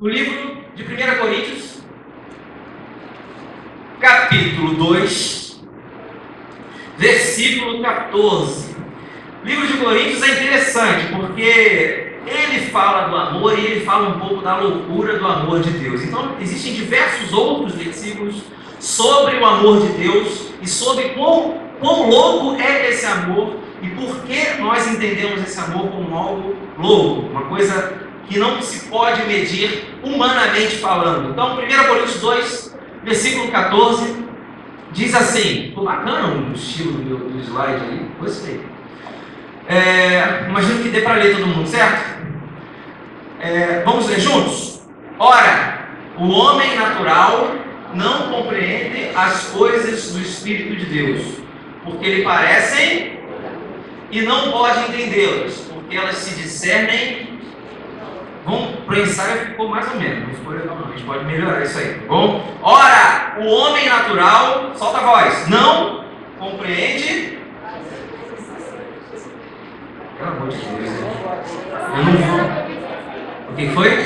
O livro de 1 Coríntios, capítulo 2, versículo 14. O livro de Coríntios é interessante porque ele fala do amor e ele fala um pouco da loucura do amor de Deus. Então, existem diversos outros versículos sobre o amor de Deus e sobre quão louco é esse amor e por que nós entendemos esse amor como algo louco, uma coisa que não se pode medir humanamente falando. Então, 1 Coríntios 2, versículo 14, diz assim, ficou bacana o estilo do slide aí, gostei. Imagino que dê para ler todo mundo, certo? Vamos ler juntos? Ora, o homem natural não compreende as coisas do Espírito de Deus, porque lhe parecem e não pode entendê-las, porque elas se discernem. Vamos para o ensaio, ficou mais ou menos, não ficou legal não, a gente pode melhorar isso aí, tá bom? Ora, o homem natural, solta a voz, não compreende. Pelo amor de Deus, eu não vou. O que foi?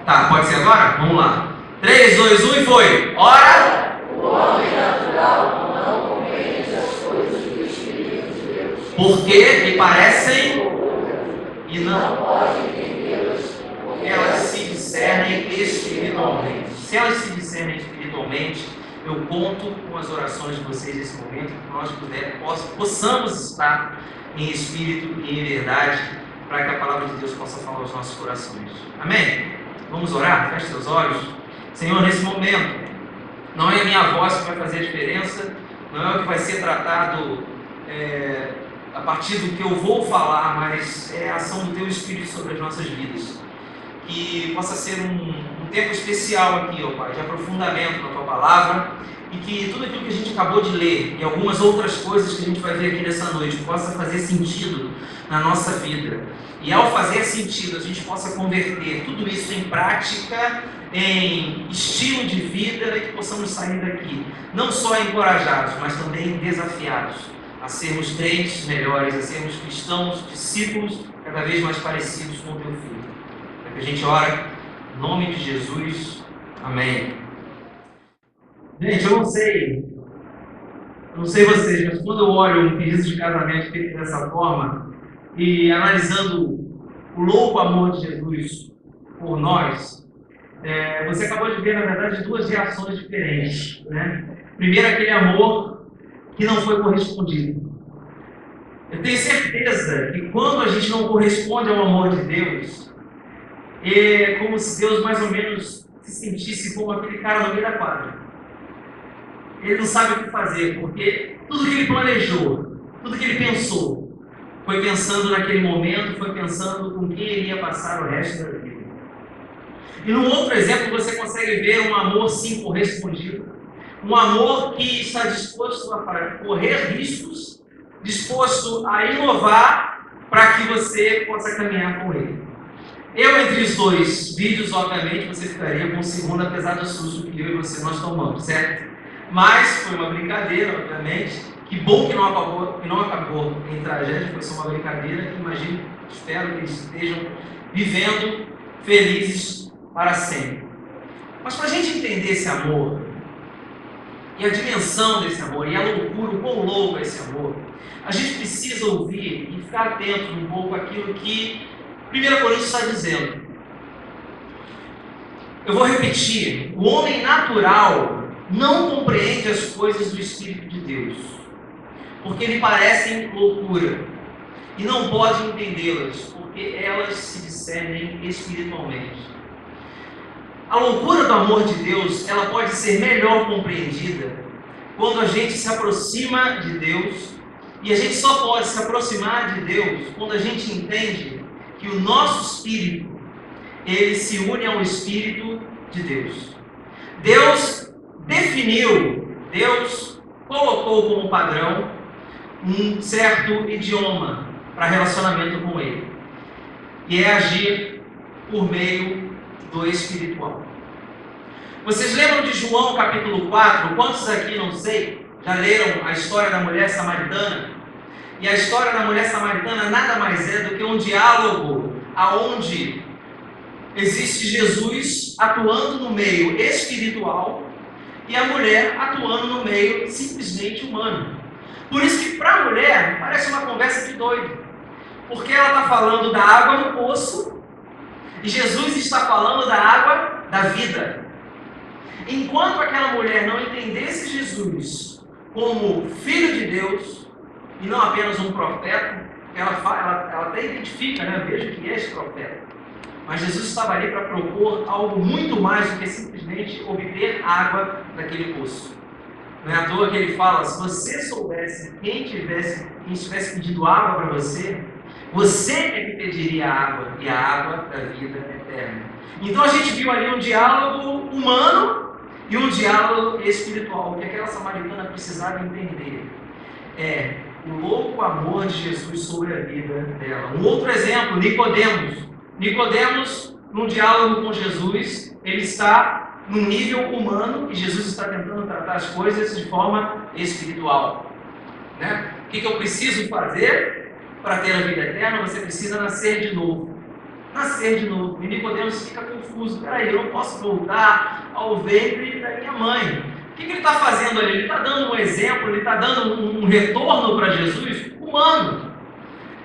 Tá, pode ser agora? Vamos lá. 3, 2, 1 e foi. Ora, o homem natural não compreende as coisas do Espírito de Deus, porque lhe parecem e não pode entendê-las, porque elas se discernem espiritualmente. Se elas se discernem espiritualmente, eu conto com as orações de vocês nesse momento, que nós possamos estar em espírito e em verdade, para que a palavra de Deus possa falar aos nossos corações. Amém? Vamos orar? Feche seus olhos. Senhor, nesse momento, não é a minha voz que vai fazer a diferença, não é o que vai ser tratado a partir do que eu vou falar, mas é a ação do Teu Espírito sobre as nossas vidas. Que possa ser um tempo especial aqui, ó Pai, de aprofundamento na Tua Palavra, e que tudo aquilo que a gente acabou de ler e algumas outras coisas que a gente vai ver aqui nessa noite possa fazer sentido na nossa vida. E ao fazer sentido, a gente possa converter tudo isso em prática, em estilo de vida, e que possamos sair daqui não só encorajados, mas também desafiados a sermos crentes melhores, a sermos cristãos, discípulos cada vez mais parecidos com o Teu Filho. É que a gente ora em nome de Jesus. Amém. Gente, eu não sei vocês, mas quando eu olho um pedido de casamento feito dessa forma e analisando o louco amor de Jesus por nós, você acabou de ver, na verdade, duas reações diferentes, né? Primeiro, aquele amor que não foi correspondido. Eu tenho certeza que quando a gente não corresponde ao amor de Deus, é como se Deus mais ou menos se sentisse como aquele cara no meio da quadra. Ele não sabe o que fazer, porque tudo que ele planejou, tudo que ele pensou, foi pensando naquele momento, foi pensando com quem ele ia passar o resto da vida. E num outro exemplo você consegue ver um amor sim correspondido, um amor que está disposto a correr riscos, disposto a inovar para que você possa caminhar com ele. Entre os dois vídeos, obviamente, você ficaria com o segundo, apesar do susto que eu e você nós tomamos, certo? Mas foi uma brincadeira, obviamente. Que bom que não acabou em tragédia, foi só uma brincadeira. Imagino, espero que eles estejam vivendo felizes para sempre. Mas para a gente entender esse amor, e a dimensão desse amor, e a loucura, o quão louco é esse amor, a gente precisa ouvir e ficar atento um pouco àquilo que 1 Coríntios está dizendo. Eu vou repetir: o homem natural não compreende as coisas do Espírito de Deus, porque lhe parecem loucura, e não pode entendê-las, porque elas se discernem espiritualmente. A loucura do amor de Deus, ela pode ser melhor compreendida quando a gente se aproxima de Deus, e a gente só pode se aproximar de Deus quando a gente entende que o nosso espírito, ele se une ao Espírito de Deus. Deus definiu, Deus colocou como padrão um certo idioma para relacionamento com Ele, e é agir por meio do espiritual. Vocês lembram de João capítulo 4? Quantos aqui, não sei, já leram a história da mulher samaritana? E a história da mulher samaritana nada mais é do que um diálogo aonde existe Jesus atuando no meio espiritual e a mulher atuando no meio simplesmente humano. Por isso que para a mulher parece uma conversa de doido, porque ela está falando da água do poço e Jesus está falando da água da vida. Enquanto aquela mulher não entendesse Jesus como Filho de Deus e não apenas um profeta, ela até identifica, né? Veja que é esse profeta. Mas Jesus estava ali para propor algo muito mais do que simplesmente obter água daquele poço. Não é à toa que ele fala: se você soubesse quem estivesse pedindo água para você, você é que pediria água, e a água da vida eterna. Então a gente viu ali um diálogo humano e um diálogo espiritual. O que aquela samaritana precisava entender é o louco amor de Jesus sobre a vida dela. Um outro exemplo, Nicodemos. Nicodemos, num diálogo com Jesus, ele está no nível humano e Jesus está tentando tratar as coisas de forma espiritual. Né? O que eu preciso fazer para ter a vida eterna? Você precisa nascer de novo. Nascer de novo. E Nicodemos fica confuso. Peraí, eu não posso voltar ao ventre da minha mãe. O que ele está fazendo ali? Ele está dando um exemplo, ele está dando um retorno para Jesus humano.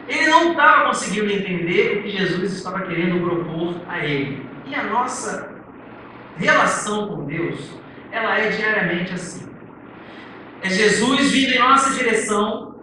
Ele não estava conseguindo entender o que Jesus estava querendo propor a ele. E a nossa relação com Deus, ela é diariamente assim. É Jesus vindo em nossa direção,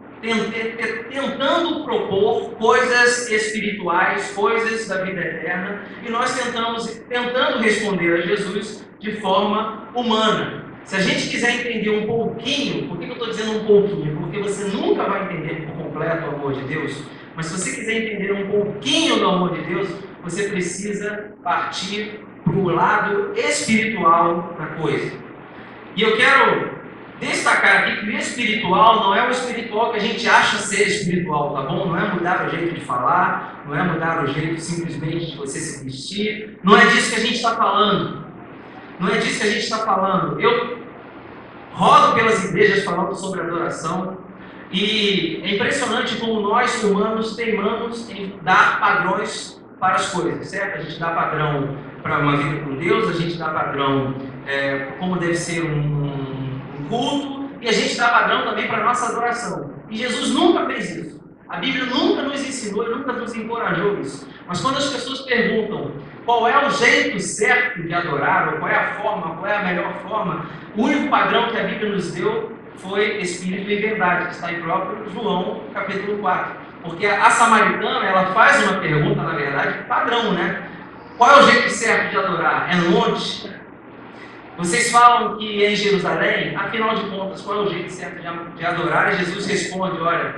tentando propor coisas espirituais, coisas da vida eterna, e nós tentando responder a Jesus de forma humana. Se a gente quiser entender um pouquinho, por que eu estou dizendo um pouquinho? Porque você nunca vai entender por completo o amor de Deus, mas se você quiser entender um pouquinho do amor de Deus, você precisa partir para o lado espiritual da coisa. E eu quero destacar aqui que o espiritual não é o espiritual que a gente acha ser espiritual, tá bom? Não é mudar o jeito de falar, não é mudar o jeito simplesmente de você se vestir, não é disso que a gente está falando. Não é disso que a gente está falando. Eu rodo pelas igrejas falando sobre adoração e é impressionante como nós humanos teimamos em dar padrões para as coisas, certo? A gente dá padrão para uma vida com Deus, a gente dá padrão como deve ser um culto e a gente dá padrão também para a nossa adoração. E Jesus nunca fez isso. A Bíblia nunca nos ensinou e nunca nos encorajou isso. Mas quando as pessoas perguntam qual é o jeito certo de adorar, ou qual é a forma, qual é a melhor forma, o único padrão que a Bíblia nos deu foi Espírito e Verdade, que está em próprio João, capítulo 4. Porque a samaritana, ela faz uma pergunta, na verdade, padrão, né? Qual é o jeito certo de adorar? É no monte? Vocês falam que é em Jerusalém? Afinal de contas, qual é o jeito certo de adorar? E Jesus responde: olha,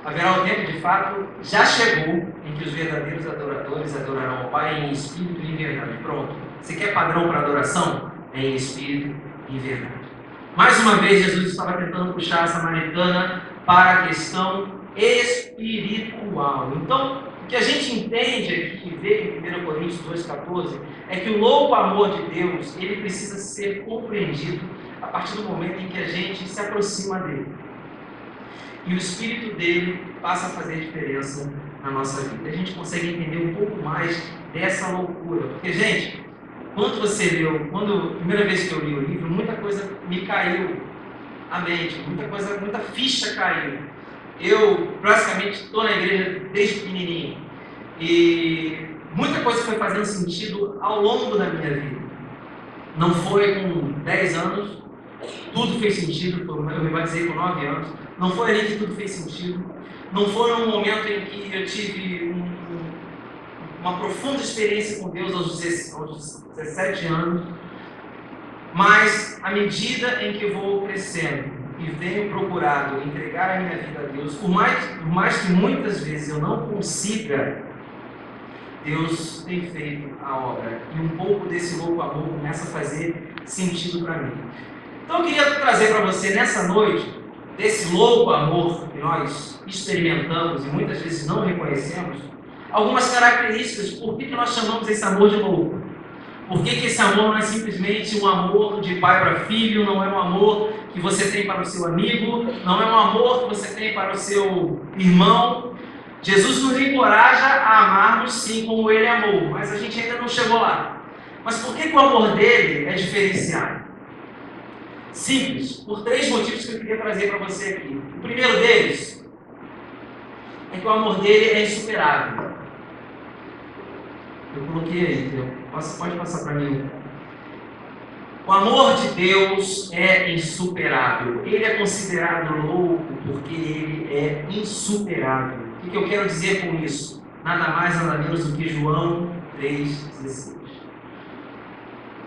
haverá o tempo de fato, já chegou, em que os verdadeiros adoradores adorarão ao Pai em espírito e em verdade. Pronto. Você quer padrão para adoração? É em espírito e em verdade. Mais uma vez, Jesus estava tentando puxar a samaritana para a questão espiritual. Então, o que a gente entende aqui, e vê em 1 Coríntios 2,14, é que o louco amor de Deus, ele precisa ser compreendido a partir do momento em que a gente se aproxima dele. E o Espírito dele passa a fazer diferença na nossa vida. A gente consegue entender um pouco mais dessa loucura. Porque, gente, quando a primeira vez que eu li o livro, muita coisa me caiu à mente, muita ficha caiu. Eu, praticamente, estou na igreja desde pequenininho. E muita coisa foi fazendo sentido ao longo da minha vida. Não foi com 10 anos, tudo fez sentido, eu me batizei com 9 anos. Não foi ali que tudo fez sentido. Não foi num momento em que eu tive uma profunda experiência com Deus aos 17 anos. Mas, à medida em que eu vou crescendo e venho procurado entregar a minha vida a Deus, por mais que muitas vezes eu não consiga, Deus tem feito a obra. E um pouco desse louco amor começa a fazer sentido para mim. Então eu queria trazer para você nessa noite, desse louco amor que nós experimentamos e muitas vezes não reconhecemos, algumas características de por que nós chamamos esse amor de louco. Por que esse amor não é simplesmente um amor de pai para filho, não é um amor que você tem para o seu amigo, não é um amor que você tem para o seu irmão. Jesus nos encoraja a amarmos sim como Ele amou, mas a gente ainda não chegou lá. Mas por que o amor dele é diferenciado? Simples, por 3 motivos que eu queria trazer para você aqui. O primeiro deles é que o amor dele é insuperável. Eu coloquei aí, então, pode passar para mim. O amor de Deus é insuperável. Ele é considerado louco porque ele é insuperável. O que eu quero dizer com isso? Nada mais, nada menos do que João 3,16.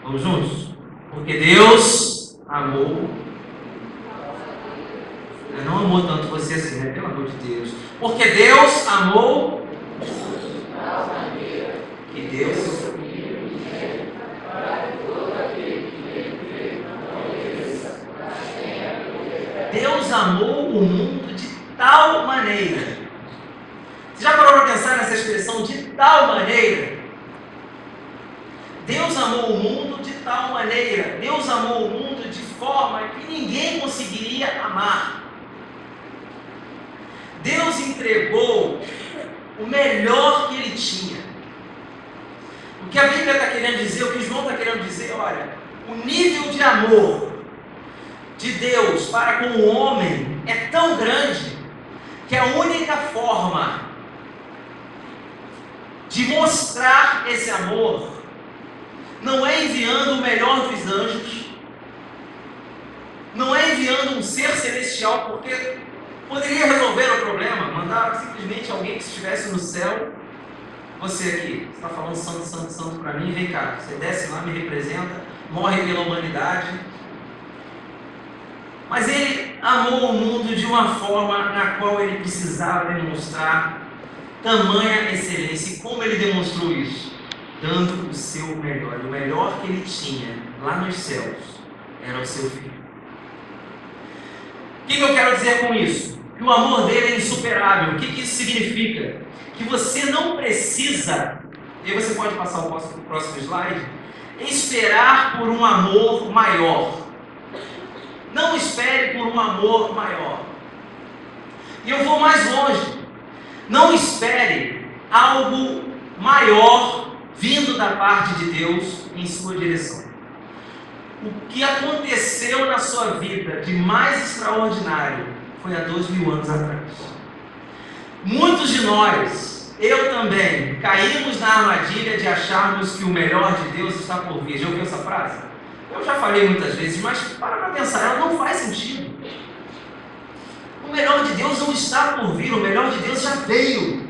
Vamos juntos? Porque Deus amou. Não amou tanto você assim, né? Pelo amor de Deus. Porque Deus amou. Que Deus. Deus amou o mundo de tal maneira. Você já parou para pensar nessa expressão de tal maneira? Deus amou o mundo de tal maneira. Deus amou o mundo de forma que ninguém conseguiria amar. Deus entregou o melhor que Ele tinha. O que a Bíblia está querendo dizer, o que João está querendo dizer, olha, o nível de amor de Deus para com o homem é tão grande que a única forma de mostrar esse amor não é enviando o melhor dos anjos, não é enviando um ser celestial, porque poderia resolver o problema, mandar simplesmente alguém que estivesse no céu. Você aqui, você está falando santo, santo, santo para mim, vem cá, você desce lá, me representa, morre pela humanidade. Mas Ele amou o mundo de uma forma na qual Ele precisava demonstrar tamanha excelência. E como Ele demonstrou isso? Dando o seu melhor. O melhor que Ele tinha lá nos céus era o seu Filho. O que eu quero dizer com isso? Que o amor dele é insuperável. O que isso significa? Que você não precisa, e você pode passar o próximo slide, esperar por um amor maior. Não espere por um amor maior. E eu vou mais longe. Não espere algo maior vindo da parte de Deus em sua direção. O que aconteceu na sua vida de mais extraordinário foi há 2000 anos atrás. Muitos de nós, eu também, caímos na armadilha de acharmos que o melhor de Deus está por vir. Já ouviu essa frase? Eu já falei muitas vezes, mas para pensar, ela não faz sentido. O melhor de Deus não está por vir, o melhor de Deus já veio.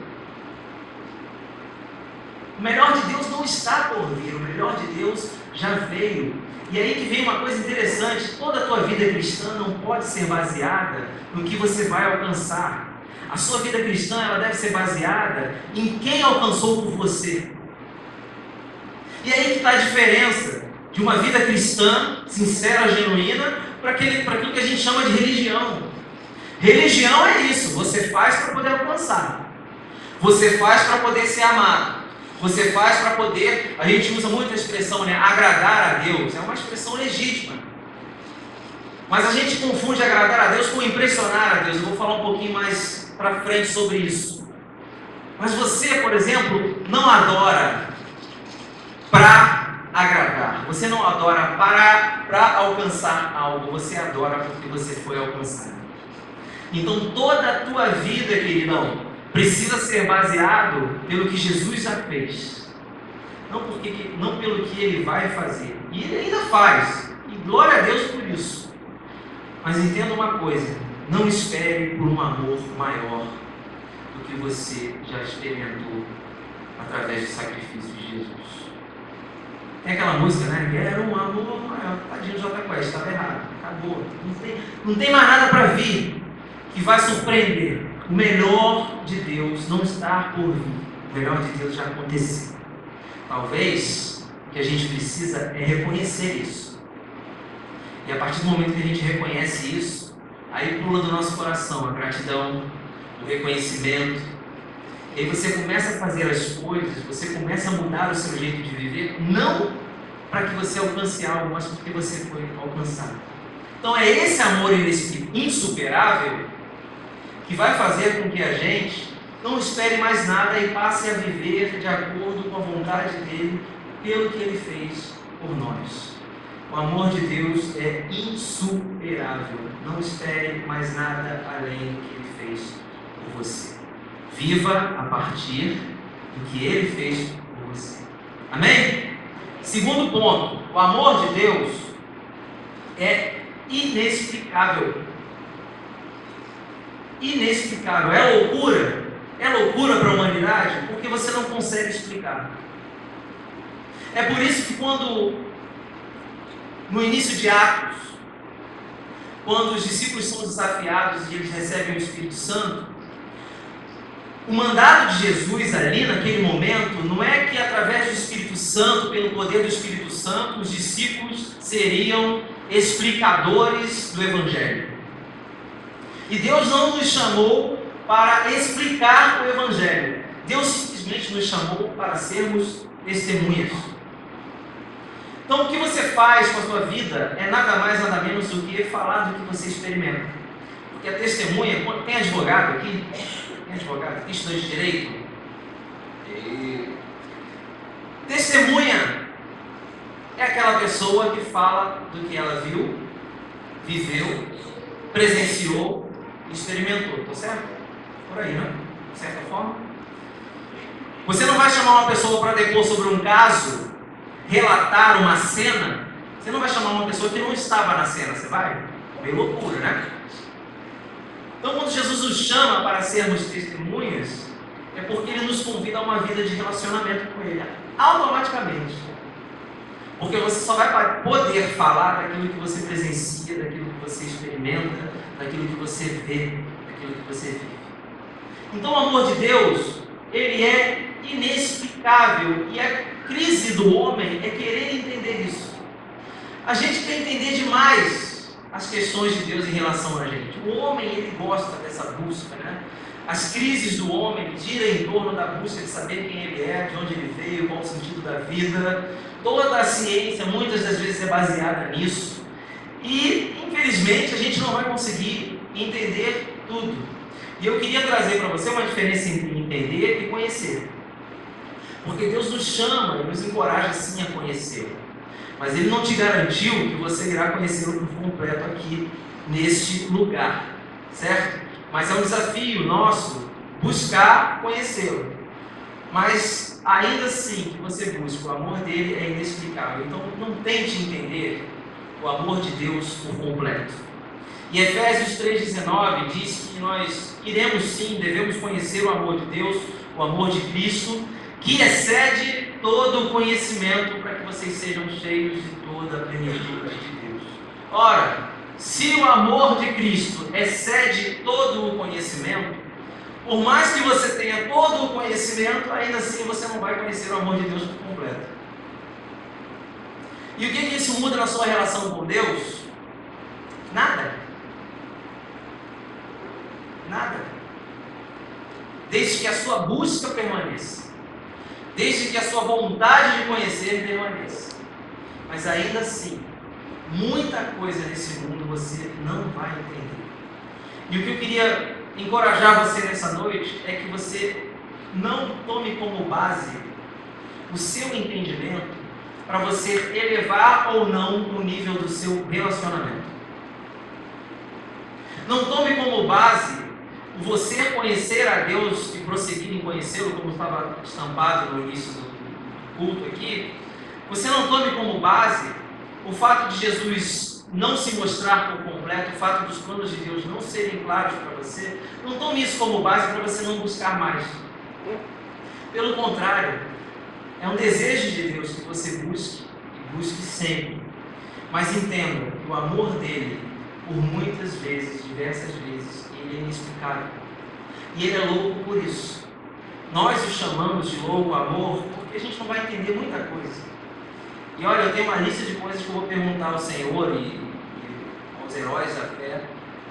O melhor de Deus não está por vir, o melhor de Deus já veio. E aí que vem uma coisa interessante, toda a tua vida cristã não pode ser baseada no que você vai alcançar. A sua vida cristã ela deve ser baseada em quem alcançou por você. E aí que está a diferença de uma vida cristã, sincera, genuína, para aquilo que a gente chama de religião. Religião é isso, você faz para poder alcançar. Você faz para poder ser amado. Você faz para poder, a gente usa muito a expressão, né, agradar a Deus, é uma expressão legítima. Mas a gente confunde agradar a Deus com impressionar a Deus. Eu vou falar um pouquinho mais para frente sobre isso. Mas você, por exemplo, não adora para agradar. Você não adora para alcançar algo. Você adora porque você foi alcançado. Então toda a tua vida, queridão, precisa ser baseado pelo que Jesus já fez. Não pelo que Ele vai fazer. E Ele ainda faz. E glória a Deus por isso. Mas entenda uma coisa. Não espere por um amor maior do que você já experimentou através do sacrifício de Jesus. Tem aquela música, né? Quero um amor maior. Tadinho Jota Quest, estava errado. Acabou. Não tem mais nada para vir que vai surpreender. O melhor de Deus não está por vir. O melhor de Deus já aconteceu. Talvez o que a gente precisa é reconhecer isso. E a partir do momento que a gente reconhece isso, aí pula do nosso coração a gratidão, o reconhecimento. E aí você começa a fazer as coisas, você começa a mudar o seu jeito de viver, não para que você alcance algo, mas porque você foi alcançado. Então é esse amor insuperável que vai fazer com que a gente Não espere mais nada e passe a viver de acordo com a vontade dele, pelo que ele fez por nós. O amor de Deus é insuperável. Não espere mais nada além do que ele fez por você. Viva a partir do que ele fez por você. Amém? Segundo ponto, o amor de Deus é inexplicável. Inexplicável. É loucura? É loucura para a humanidade? Porque você não consegue explicar. É por isso que no início de Atos, quando os discípulos são desafiados e eles recebem o Espírito Santo, o mandado de Jesus ali naquele momento não é que através do Espírito Santo, pelo poder do Espírito Santo, os discípulos seriam explicadores do Evangelho. E Deus não nos chamou para explicar o Evangelho. Deus simplesmente nos chamou para sermos testemunhas. Então o que você faz com a sua vida é nada mais, nada menos do que falar do que você experimenta. Porque a testemunha, tem advogado aqui? Tem advogado aqui, estudante de direito? Testemunha é aquela pessoa que fala do que ela viu, viveu, presenciou e experimentou, tá certo? Por aí, né? De certa forma. Você não vai chamar uma pessoa para depor sobre um caso, relatar uma cena. Você não vai chamar uma pessoa que não estava na cena, você vai? Meio loucura, né? Então, quando Jesus nos chama para sermos testemunhas, é porque Ele nos convida a uma vida de relacionamento com Ele, automaticamente. Porque você só vai poder falar daquilo que você presencia, daquilo que você experimenta, daquilo que você vê, daquilo que você vive. Então, o amor de Deus, ele é inexplicável, e a crise do homem é querer entender isso. A gente quer entender demais as questões de Deus em relação a gente. O homem, ele gosta dessa busca, né? As crises do homem giram em torno da busca de saber quem ele é, de onde ele veio, qual o sentido da vida. Toda a ciência, muitas das vezes, é baseada nisso. E, infelizmente, a gente não vai conseguir entender tudo. E eu queria trazer para você uma diferença entre entender e conhecer. Porque Deus nos chama e nos encoraja, sim, a conhecê-lo. Mas Ele não te garantiu que você irá conhecê-lo por completo aqui, neste lugar. Certo? Mas é um desafio nosso buscar conhecê-lo. Mas, ainda assim, que você busca, o amor dele é inexplicável. Então, não tente entender o amor de Deus por completo. E Efésios 3,19 diz que nós iremos sim, devemos conhecer o amor de Deus, o amor de Cristo, que excede todo o conhecimento, para que vocês sejam cheios de toda a plenitude de Deus. Ora, se o amor de Cristo excede todo o conhecimento, por mais que você tenha todo o conhecimento, ainda assim você não vai conhecer o amor de Deus por completo. E o que isso muda na sua relação com Deus? Nada. Nada. Desde que a sua busca permaneça. Desde que a sua vontade de conhecer permaneça. Mas ainda assim, muita coisa nesse mundo você não vai entender. E o que eu queria encorajar você nessa noite é que você não tome como base o seu entendimento para você elevar ou não o nível do seu relacionamento. Não tome como base você conhecer a Deus e prosseguir em conhecê-lo, como estava estampado no início do culto aqui. Você não tome como base o fato de Jesus não se mostrar por completo, o fato dos planos de Deus não serem claros para você. Não tome isso como base para você não buscar mais. Pelo contrário, é um desejo de Deus que você busque, e busque sempre. Mas entenda que o amor dele, por muitas vezes, diversas vezes, ele é inexplicável. E ele é louco por isso. Nós o chamamos de louco amor porque a gente não vai entender muita coisa. E olha, eu tenho uma lista de coisas que eu vou perguntar ao Senhor e aos heróis da fé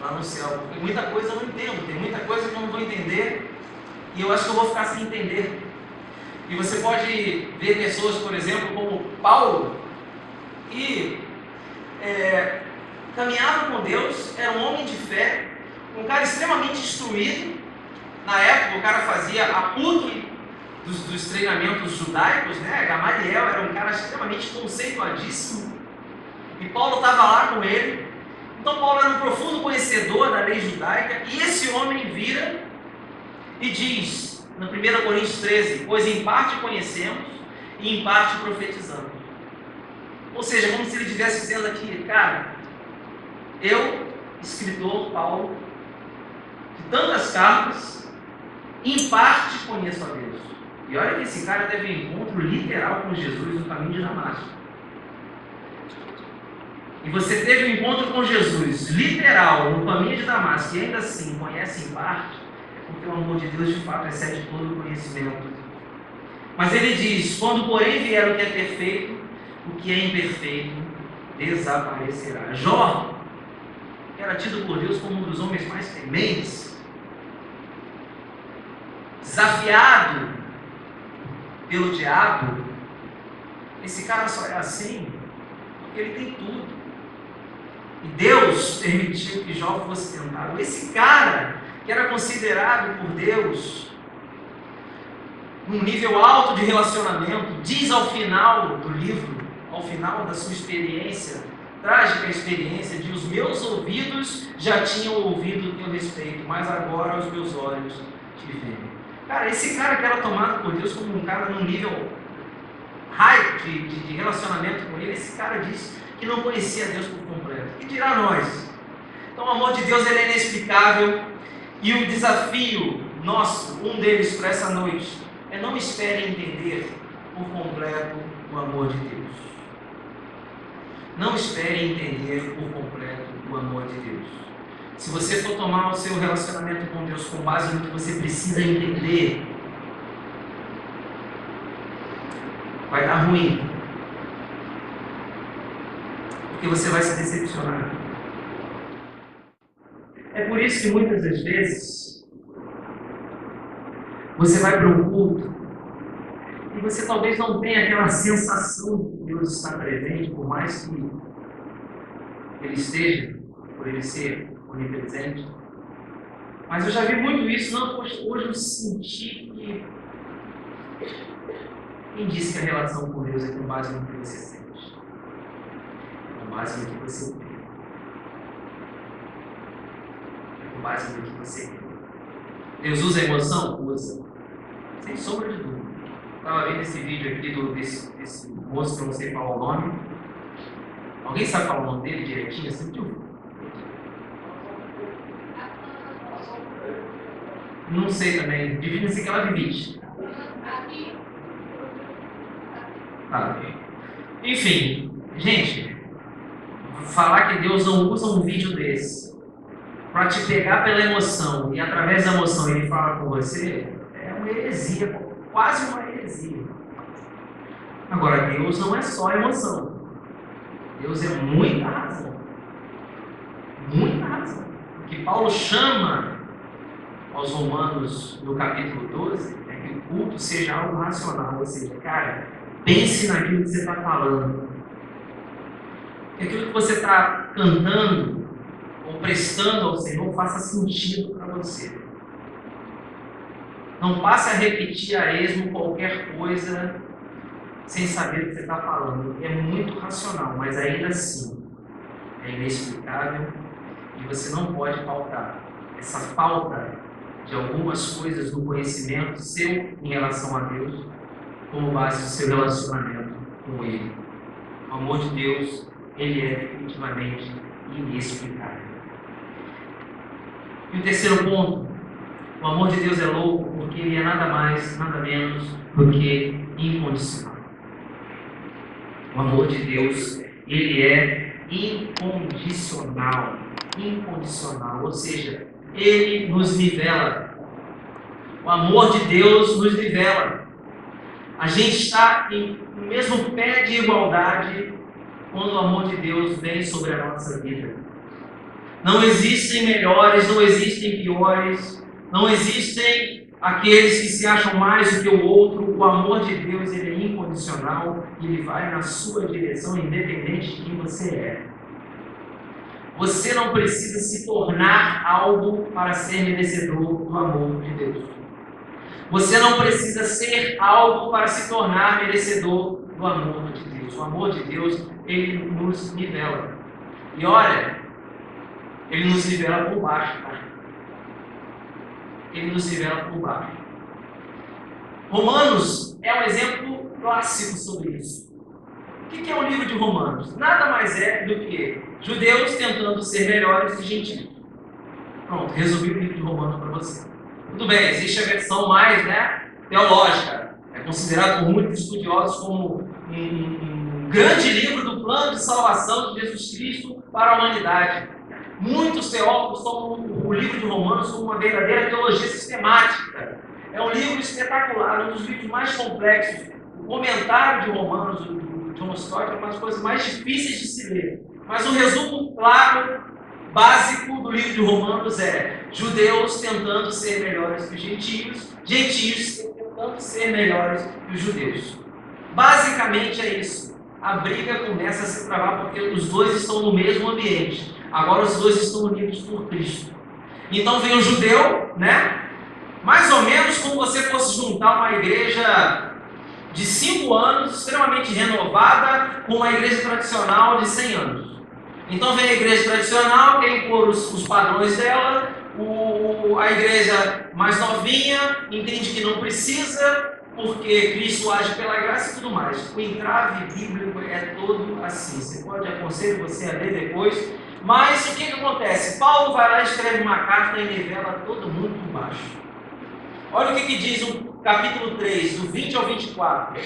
lá no céu. Porque muita coisa eu não entendo, tem muita coisa que eu não vou entender e eu acho que eu vou ficar sem entender. E você pode ver pessoas, por exemplo, como Paulo, que caminhava com Deus, era um homem de fé, um cara extremamente instruído, Na época, o cara fazia a PUC dos treinamentos judaicos, né? Gamaliel era um cara extremamente conceituadíssimo. E Paulo estava lá com ele. Então Paulo era um profundo conhecedor da lei judaica. E esse homem vira e diz, no 1 Coríntios 13, pois em parte conhecemos e em parte profetizamos. Ou seja, como se ele estivesse dizendo aqui, cara, eu, escritor Paulo, de tantas cartas, em parte conheço a Deus. E olha que esse cara teve um encontro literal com Jesus no caminho de Damasco. E você teve um encontro com Jesus literal no caminho de Damasco e ainda assim conhece em parte, é porque o amor de Deus de fato excede todo o conhecimento. Mas ele diz, quando porém vier o que é perfeito, o que é imperfeito desaparecerá. Jó era tido por Deus como um dos homens mais tementes, desafiado pelo diabo. Esse cara só é assim porque ele tem tudo. E Deus permitiu que Jó fosse tentado. Esse cara, que era considerado por Deus num nível alto de relacionamento, diz ao final do livro, ao final da sua experiência, trágica experiência, de os meus ouvidos já tinham ouvido o teu respeito, mas agora os meus olhos te veem. Cara, esse cara que era tomado por Deus como um cara num nível high de relacionamento com ele, esse cara disse que não conhecia Deus por completo. E dirá nós? Então o amor de Deus ele é inexplicável, e o desafio nosso, um deles para essa noite, é não espere entender por completo o amor de Deus. Não espere entender por completo o amor de Deus. Se você for tomar o seu relacionamento com Deus com base no que você precisa entender, vai dar ruim. Porque você vai se decepcionar. É por isso que muitas das vezes você vai para um culto e você talvez não tenha aquela sensação de que Deus está presente, por mais que Ele esteja, por Ele ser onipresente. Mas eu já vi muito isso. Não, hoje eu senti que... Quem disse que a relação com Deus é com base no que você sente? Com base no que você vê. É com base no que você vê. Deus usa a emoção? Usa. Sem sombra de dúvida. Estava vendo esse vídeo aqui desse moço que eu não sei falar o nome. Alguém sabe falar o nome dele direitinho? Assim, não sei também. Divide-se que ela divide. Tá. Enfim, gente, falar que Deus não usa um vídeo desse para te pegar pela emoção e através da emoção Ele fala com você, é uma heresia, quase uma heresia. Agora, Deus não é só emoção. Deus é muita razão. Muita razão. O que Paulo chama aos Romanos no capítulo 12 é que o culto seja algo racional, ou seja, cara, pense naquilo que você está falando. Que aquilo que você está cantando ou prestando ao Senhor faça sentido para você. Não passe a repetir a esmo qualquer coisa sem saber o que você está falando. É muito racional, mas ainda assim é inexplicável e você não pode faltar. Essa falta de algumas coisas no conhecimento seu em relação a Deus como base do seu relacionamento com Ele. O amor de Deus, Ele é definitivamente inexplicável. E o terceiro ponto, o amor de Deus é louco porque Ele é nada mais, nada menos do que incondicional. O amor de Deus, Ele é incondicional. Incondicional, ou seja, Ele nos nivela. O amor de Deus nos nivela. A gente está no mesmo pé de igualdade quando o amor de Deus vem sobre a nossa vida. Não existem melhores, não existem piores, não existem aqueles que se acham mais do que o outro. O amor de Deus, ele é incondicional e ele vai na sua direção, independente de quem você é. Você não precisa se tornar algo para ser merecedor do amor de Deus. Você não precisa ser algo para se tornar merecedor do amor de Deus. O amor de Deus, ele nos nivela. E olha, ele nos nivela por baixo, tá? Ele nos nivela por baixo. Romanos é um exemplo clássico sobre isso. O que é o livro de Romanos? Nada mais é do que judeus tentando ser melhores que gentios. Pronto, resolvi o livro de Romanos para você. Tudo bem, existe a versão mais teológica. É considerado por muitos estudiosos como um grande livro do plano de salvação de Jesus Cristo para a humanidade. Muitos teólogos tomam o livro de Romanos como uma verdadeira teologia sistemática. É um livro espetacular, um dos livros mais complexos. O comentário de Romanos, do John Stott, é uma das coisas mais difíceis de se ler. Mas o resumo claro, básico do livro de Romanos é judeus tentando ser melhores que os gentios, gentios tentando ser melhores que os judeus. Basicamente é isso. A briga começa a se travar porque os dois estão no mesmo ambiente. Agora os dois estão unidos por Cristo. Então vem o judeu, mais ou menos como você fosse juntar uma igreja de 5 anos, extremamente renovada, com uma igreja tradicional de 100 anos. Então vem a igreja tradicional, quer impor os padrões dela, a igreja mais novinha entende que não precisa, porque Cristo age pela graça e tudo mais. O entrave bíblico é todo assim. Você pode aconselhar você a ler depois, mas o que acontece? Paulo vai lá e escreve uma carta e nivela todo mundo por baixo. Olha o que diz o capítulo 3, do 20 ao 24.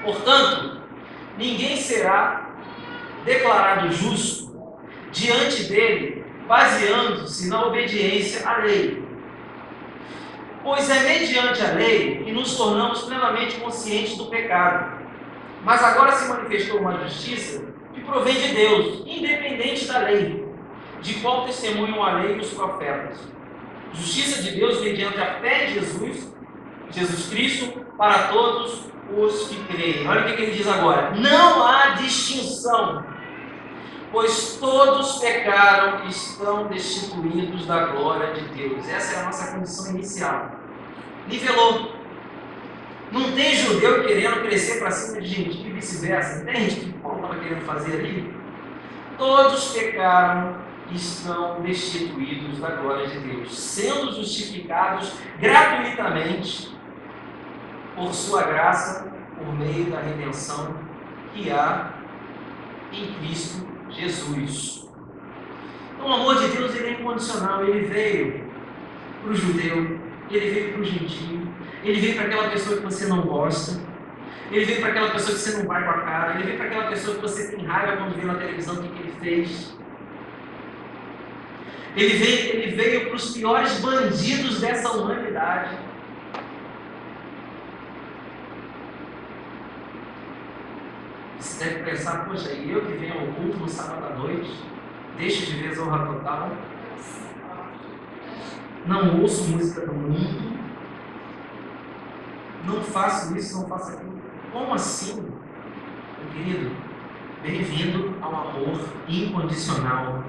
Portanto, ninguém será declarado justo diante dele, baseando-se na obediência à lei. Pois é mediante a lei que nos tornamos plenamente conscientes do pecado. Mas agora se manifestou uma justiça que provém de Deus, independente da lei, de qual testemunham a lei e os profetas. Justiça de Deus mediante a fé em Jesus Cristo, para todos os que creem. Olha o que ele diz agora. Não há distinção, pois todos pecaram e estão destituídos da glória de Deus. Essa é a nossa condição inicial. Nivelou. Não tem judeu querendo crescer para cima de gentio e vice-versa. Entende o que Paulo estava querendo fazer ali? Todos pecaram e estão destituídos da glória de Deus, sendo justificados gratuitamente por sua graça, por meio da redenção que há em Cristo Jesus. Então, o amor de Deus ele é incondicional. Ele veio para o judeu, ele veio para o gentio, ele veio para aquela pessoa que você não gosta, ele veio para aquela pessoa que você não vai com a cara, ele veio para aquela pessoa que você tem raiva quando vê na televisão o que ele fez. Ele veio para os piores bandidos dessa humanidade. Você deve pensar, poxa, e eu que venho ao culto no sábado à noite, deixo de ver Zorra Total, não ouço música do mundo, não faço isso, não faço aquilo. Como assim? Meu querido, bem-vindo ao amor incondicional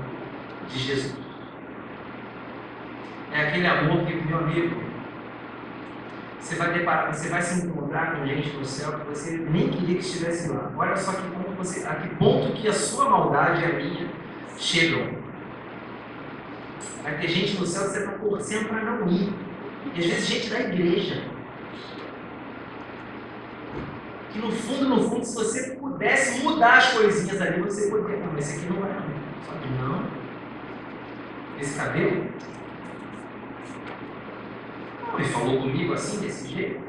de Jesus. É aquele amor que, meu amigo, você vai se encontrar com gente no céu que você nem queria que estivesse lá. Olha só a que ponto que a sua maldade e a minha chegam. Vai ter gente no céu que você está torcendo para não ir. E às vezes gente da igreja. Que no fundo, se você pudesse mudar as coisinhas ali, você poderia. Não, esse aqui não vai não. Só que não. Esse cabelo. Ele falou comigo assim, desse jeito.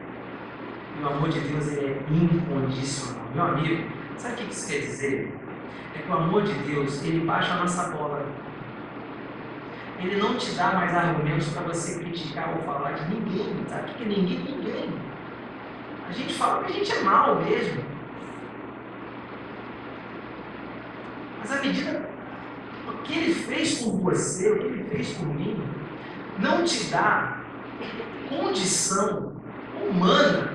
E o amor de Deus ele é incondicional. Meu amigo, sabe o que isso quer dizer? É que o amor de Deus, ele baixa a nossa bola. Ele não te dá mais argumentos para você criticar ou falar de ninguém. Sabe o que é ninguém? A gente fala que a gente é mal mesmo. Mas à medida o que ele fez por você, o que ele fez por mim, não te dá condição humana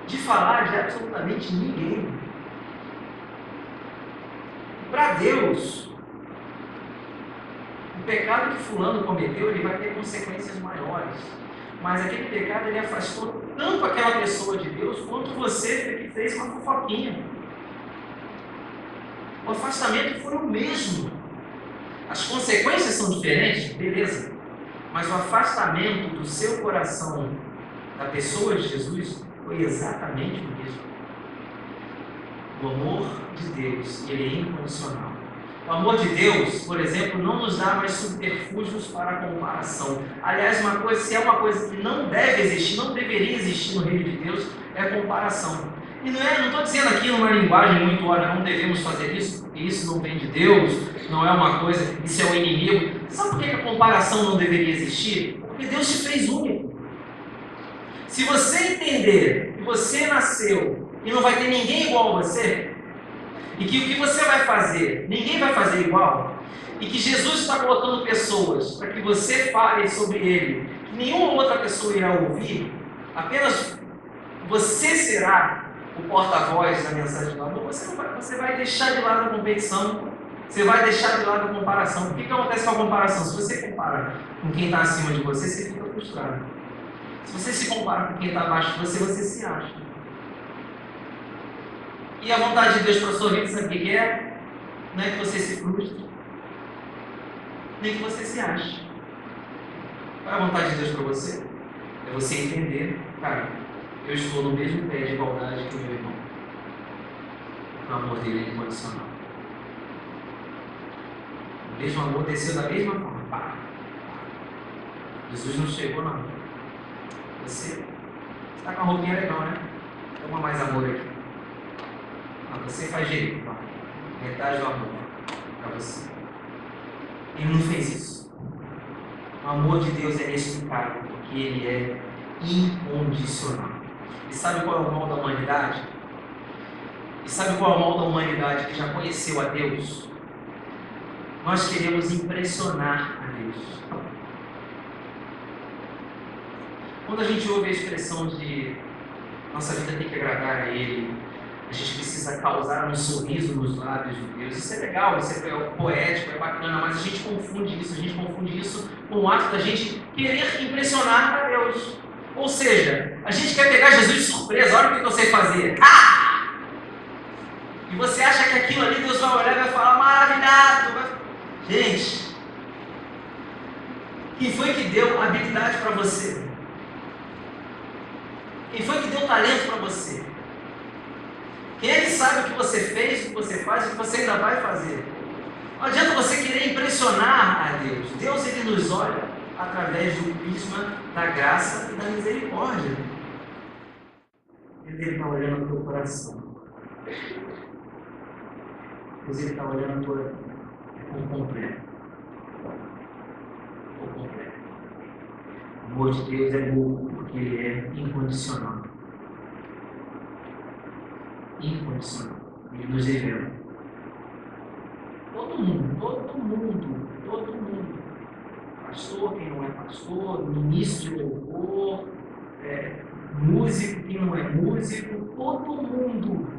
de falar de absolutamente ninguém. Para Deus, pecado que fulano cometeu, ele vai ter consequências maiores. Mas aquele pecado, ele afastou tanto aquela pessoa de Deus, quanto você que fez uma fofoquinha. O afastamento foi o mesmo. As consequências são diferentes, beleza. Mas o afastamento do seu coração da pessoa de Jesus foi exatamente o mesmo. O amor de Deus, ele é incondicional. O amor de Deus, por exemplo, não nos dá mais subterfúgios para a comparação. Aliás, se é uma coisa que não deve existir, não deveria existir no reino de Deus, é a comparação. E não estou dizendo aqui numa linguagem muito, olha, não devemos fazer isso, porque isso não vem de Deus, não é uma coisa, isso é o inimigo. Sabe por que a comparação não deveria existir? Porque Deus te fez único. Se você entender que você nasceu e não vai ter ninguém igual a você, e que o que você vai fazer, ninguém vai fazer igual, e que Jesus está colocando pessoas para que você fale sobre ele, que nenhuma outra pessoa irá ouvir, apenas você será o porta-voz da mensagem do amor, você vai deixar de lado a competição, você vai deixar de lado a comparação. O que acontece com a comparação? Se você compara com quem está acima de você, você fica frustrado. Se você se compara com quem está abaixo de você, você se acha. E a vontade de Deus para a sua vida, sabe o que é? Não é que você se frustre, nem que você se ache. Qual é a vontade de Deus para você? É você entender, cara, eu estou no mesmo pé de igualdade que o meu irmão. O amor dele é incondicional. O mesmo amor desceu da mesma forma. Pá. Jesus não chegou, não. Você está com a roupinha legal, né? Toma mais amor aqui. Não, você faz direito. Não. Metade do amor para você. Ele não fez isso. O amor de Deus é inexplicável, porque ele é incondicional. E sabe qual é o mal da humanidade? E sabe qual é o mal da humanidade que já conheceu a Deus? Nós queremos impressionar a Deus. Quando a gente ouve a expressão de nossa vida tem que agradar a Ele, a gente precisa causar um sorriso nos lábios de Deus, isso é legal, isso é poético, é bacana, mas a gente confunde isso com o ato da gente querer impressionar a Deus. Ou seja, a gente quer pegar Jesus de surpresa, olha o que eu sei fazer. Ah! E você acha que aquilo ali Deus vai olhar e vai falar, maravilhado. Gente, quem foi que deu habilidade para você? Quem foi que deu talento para você? Quem é que sabe o que você fez, o que você faz e o que você ainda vai fazer? Não adianta você querer impressionar a Deus. Deus, ele nos olha através do prisma da graça e da misericórdia. Ele está olhando o teu coração. Deus, ele está olhando a tua vida por completo. Por completo. O amor de Deus é bom porque ele é incondicional. Incondicional. Ele nos revela. Todo mundo. Pastor, quem não é pastor, ministro de louvor, músico, quem não é músico, todo mundo,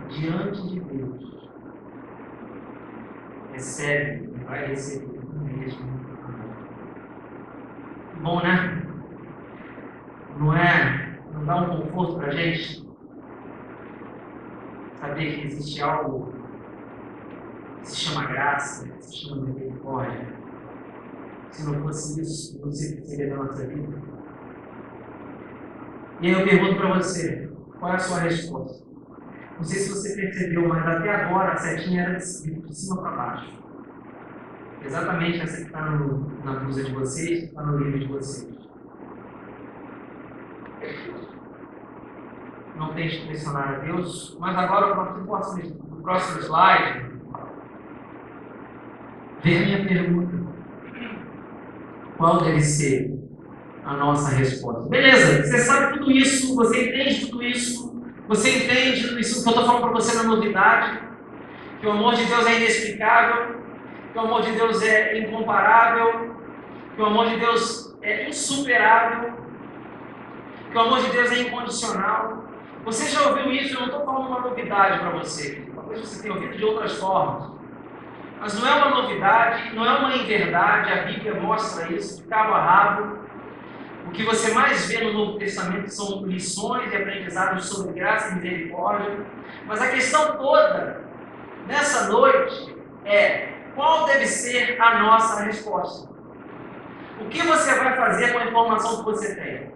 diante de Deus, recebe e vai receber o mesmo amor. Bom, né? Não dá um conforto para a gente saber que existe algo que se chama graça, que se chama misericórdia. Se não fosse isso, não seria da nossa vida. E aí eu pergunto para você, qual é a sua resposta? Não sei se você percebeu, mas até agora a setinha era de cima para baixo. Exatamente essa que está na blusa de vocês, está no livro de vocês. Não tente impressionar a Deus, mas agora no próximo slide, vem a minha pergunta. Qual deve ser a nossa resposta? Beleza, você sabe tudo isso, você entende tudo isso, você entende tudo isso que eu estou falando para você na novidade, que o amor de Deus é inexplicável, que o amor de Deus é incomparável, que o amor de Deus é insuperável, que o amor de Deus é incondicional. Você já ouviu isso? Eu não estou falando uma novidade para você. Talvez você tenha ouvido de outras formas. mas não é uma novidade, não é uma inverdade, a Bíblia mostra isso de cabo a rabo. O que você mais vê no Novo Testamento são lições e aprendizados sobre graça e misericórdia. Mas a questão toda, nessa noite, é qual deve ser a nossa resposta. O que você vai fazer com a informação que você tem?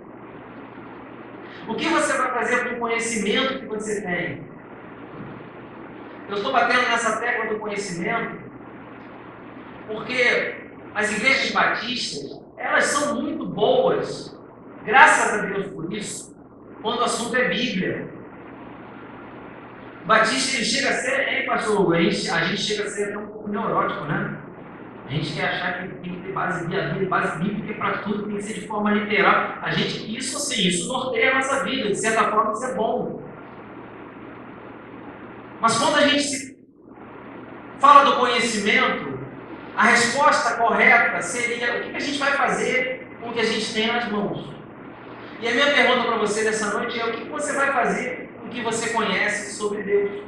O que você vai fazer com o conhecimento que você tem? Eu estou batendo nessa tecla do conhecimento porque as igrejas batistas, elas são muito boas, graças a Deus por isso, quando o assunto é Bíblia. Batista, ele chega a ser, pastor Hugo, a gente chega a ser até um pouco neurótico, né? A gente quer achar que tem que ter base bíblica para tudo, tem que ser de forma literal. Isso norteia a nossa vida, de certa forma isso é bom. Mas quando a gente fala do conhecimento, a resposta correta seria: o que a gente vai fazer com o que a gente tem nas mãos? E a minha pergunta para você nessa noite é: o que você vai fazer com o que você conhece sobre Deus?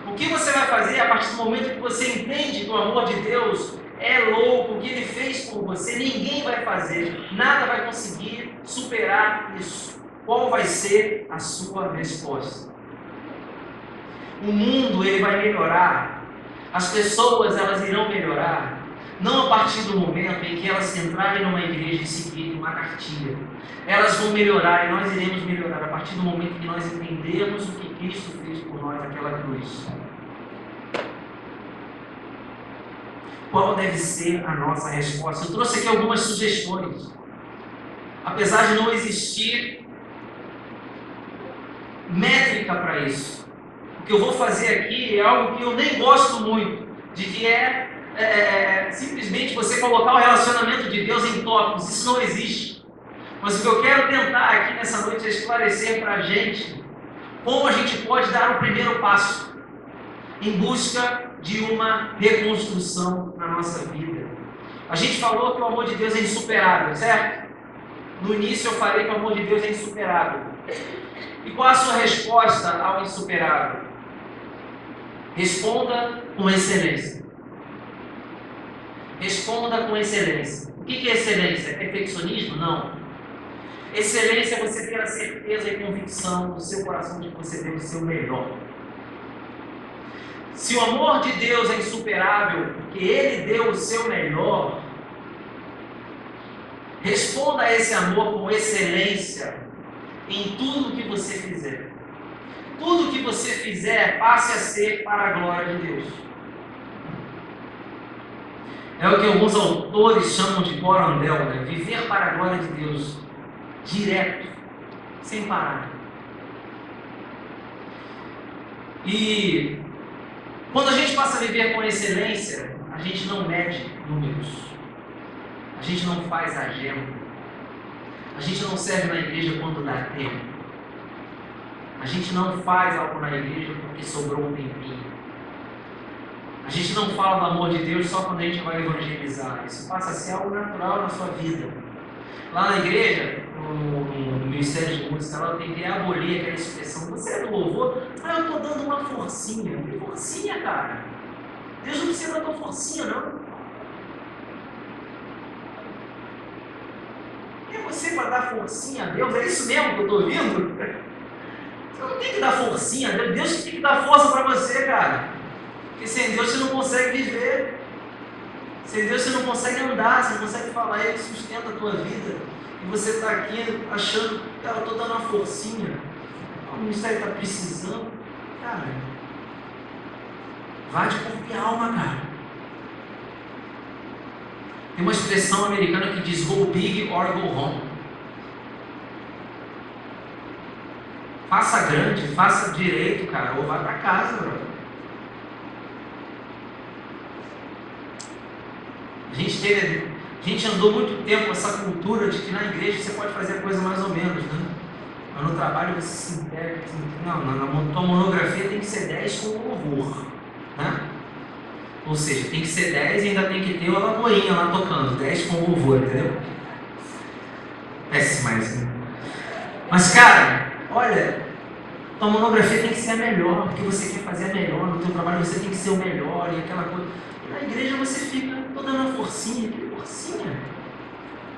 O que você vai fazer a partir do momento que você entende que o amor de Deus é louco, o que Ele fez por você? Ninguém vai fazer, nada vai conseguir superar isso. Qual vai ser a sua resposta? O mundo, ele vai melhorar. As pessoas, elas irão melhorar. Não a partir do momento em que elas entrarem numa igreja e seguirem uma cartilha. Elas vão melhorar e nós iremos melhorar a partir do momento em que nós entendermos o que Cristo fez por nós naquela cruz. Qual deve ser a nossa resposta? Eu trouxe aqui algumas sugestões. Apesar de não existir métrica para isso. O que eu vou fazer aqui é algo que eu nem gosto muito, de que simplesmente você colocar o relacionamento de Deus em tópicos. Isso não existe. Mas o que eu quero tentar aqui nessa noite é esclarecer para a gente como a gente pode dar o primeiro passo em busca de uma reconstrução na nossa vida. A gente falou que o amor de Deus é insuperável, certo? No início eu falei que o amor de Deus é insuperável. E qual a sua resposta ao insuperável? Responda com excelência. Responda com excelência. O que é excelência? É perfeccionismo? Não. Excelência é você ter a certeza e convicção do seu coração de que você deu o seu melhor. Se o amor de Deus é insuperável, porque Ele deu o seu melhor, responda a esse amor com excelência em tudo que você fizer. Tudo que você fizer, passe a ser para a glória de Deus. É o que alguns autores chamam de corandel, né? Viver para a glória de Deus, direto, sem parar. E quando a gente passa a viver com excelência, a gente não mede números, a gente não faz agenda, a gente não serve na igreja quando dá tempo. A gente não faz algo na igreja porque sobrou um tempinho. A gente não fala do amor de Deus só quando a gente vai evangelizar. Isso passa a ser algo natural na sua vida. Lá na igreja, no Ministério de Música, eu tentei abolir aquela expressão: você é do louvor? Eu estou dando uma forcinha. Que forcinha, cara? Deus não precisa da tua forcinha, não. É você para dar forcinha a Deus? É isso mesmo que eu estou ouvindo? Você não tem que dar forcinha a Deus. Deus que tem que dar força para você, cara. Porque sem Deus você não consegue viver. Sem Deus você não consegue andar, você não consegue falar. Ele sustenta a tua vida. E você está aqui achando: cara, eu estou dando uma forcinha. O ministério está precisando. Cara, vai de corpo e alma, cara. Tem uma expressão americana que diz: go big or go home. Faça grande, faça direito, cara, ou vai para casa, bro. A gente andou muito tempo com essa cultura de que na igreja você pode fazer a coisa mais ou menos, né? Mas no trabalho você se integra. Não, na tua monografia tem que ser 10 com louvor, né? Ou seja, tem que ser 10 e ainda tem que ter uma laborinha lá tocando, 10 com louvor, entendeu? Péssimo, né? Mas, cara, olha, Tua monografia tem que ser a melhor, porque você quer fazer a melhor, no teu trabalho você tem que ser o melhor, e aquela coisa. E na igreja você fica toda na forcinha. Que forcinha?